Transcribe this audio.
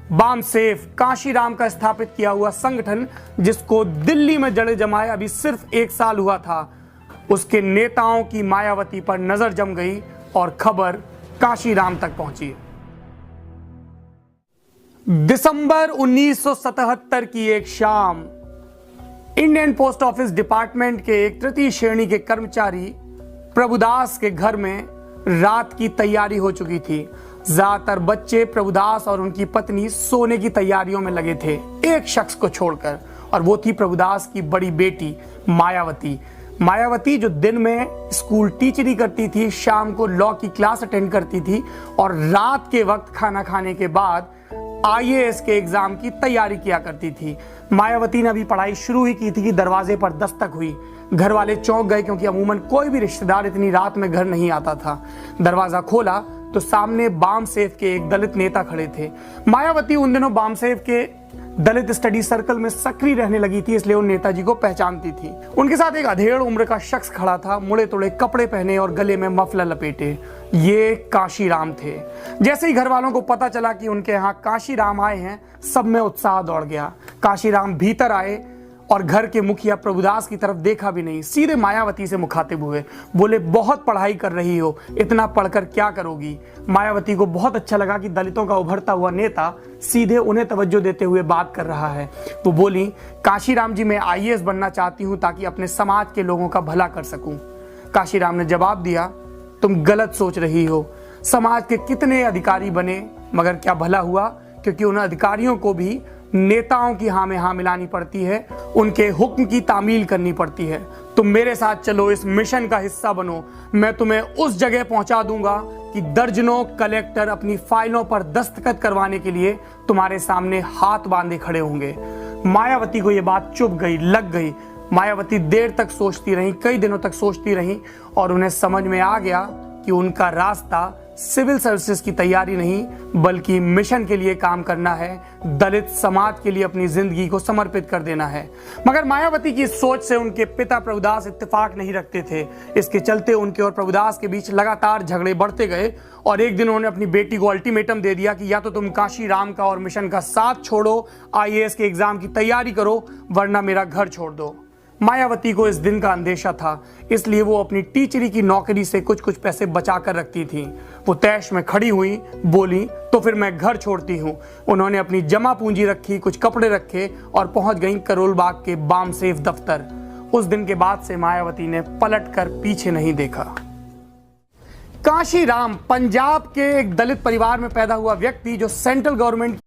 बामसेफ काशीराम का स्थापित किया हुआ संगठन, जिसको दिल्ली में जड़ें जमाए अभी सिर्फ 1 साल हुआ था, उसके नेताओं की मायावती पर नजर जम गई और खबर काशीराम तक पहुंची। दिसंबर 1977 की एक शाम इंडियन पोस्ट ऑफिस डिपार्टमेंट के एक तृतीय श्रेणी के कर्मचारी प्रभुदास के घर में रात की तैयारी हो चुकी थी। ज्यादातर बच्चे प्रभुदास और उनकी पत्नी सोने की तैयारियों में लगे थे, एक शख्स को छोड़कर, और वो थी प्रभुदास की बड़ी बेटी मायावती। मायावती जो दिन में स्कूल टीचरी करती थी, शाम को लॉ की क्लास अटेंड करती थी और रात के वक्त खाना खाने के बाद IAS के एग्जाम की तैयारी किया करती थी। मायावती ने अभी पढ़ाई शुरू ही की थी कि दरवाजे पर दस्तक हुई। घर वाले चौंक गए, क्योंकि अमूमन कोई भी रिश्तेदार इतनी रात में घर नहीं आता था। दरवाजा खोला तो सामने बामसेफ के एक दलित नेता खड़े थे। मायावती उन दिनों बामसेफ के दलित स्टडी सर्कल में सक्रिय रहने लगी थी, इसलिए उन नेताजी को पहचानती थी। उनके साथ एक अधेड़ उम्र का शख्स खड़ा था, मुड़े तोड़े कपड़े पहने और गले में मफलर लपेटे। ये काशीराम थे। जैसे ही घर वालों को पता चला कि उनके यहाँ काशीराम आए हैं, सब में उत्साह दौड़ गया। काशीराम भीतर आए और घर के मुखिया प्रभुदास की तरफ देखा भी नहीं, सीधे मायावती से मुखातिब हुए। बोले, बहुत पढ़ाई कर रही हो, इतना पढ़कर क्या करोगी? मायावती को बहुत अच्छा लगा कि दलितों का उभरता हुआ नेता सीधे उन्हें तवज्जो देते हुए बात कर रहा है। वो बोली, काशीराम जी, मैं IAS बनना चाहती हूँ ताकि अपने समाज के लोगों का भला कर सकूं। काशीराम ने जवाब दिया, तुम गलत सोच रही हो। समाज के कितने अधिकारी बने, मगर क्या भला हुआ? क्योंकि उन अधिकारियों को भी नेताओं की हाँ में हाँ मिलानी पड़ती है, उनके हुक्म की तामील करनी पड़ती है। तुम मेरे साथ चलो, इस मिशन का हिस्सा बनो। मैं तुम्हें उस जगह पहुंचा दूंगा कि दर्जनों कलेक्टर अपनी फाइलों पर दस्तखत करवाने के लिए तुम्हारे सामने हाथ बांधे खड़े होंगे। मायावती को यह बात चुभ गई, लग गई। मायावती देर तक सोचती रही, कई दिनों तक सोचती रही, और उन्हें समझ में आ गया कि उनका रास्ता सिविल सर्विसेज की तैयारी नहीं, बल्कि मिशन के लिए काम करना है, दलित समाज के लिए अपनी जिंदगी को समर्पित कर देना है। मगर मायावती की सोच से उनके पिता प्रभुदास इत्तेफाक नहीं रखते थे। इसके चलते उनके और प्रभुदास के बीच लगातार झगड़े बढ़ते गए, और एक दिन उन्होंने अपनी बेटी को अल्टीमेटम दे दिया कि या तो तुम काशीराम का और मिशन का साथ छोड़ो, IAS के एग्जाम की तैयारी करो, वरना मेरा घर छोड़ दो। मायावती को इस दिन का अंदेशा था, इसलिए वो अपनी टीचरी की नौकरी से कुछ कुछ पैसे बचा कर रखती थी। वो तैश में खड़ी हुई, बोली, तो फिर मैं घर छोड़ती हूँ। उन्होंने अपनी जमा पूंजी रखी, कुछ कपड़े रखे और पहुंच गईं करोल बाग के बामसेफ दफ्तर। उस दिन के बाद से मायावती ने पलट कर पीछे नहीं देखा। काशीराम पंजाब के एक दलित परिवार में पैदा हुआ व्यक्ति, जो सेंट्रल गवर्नमेंट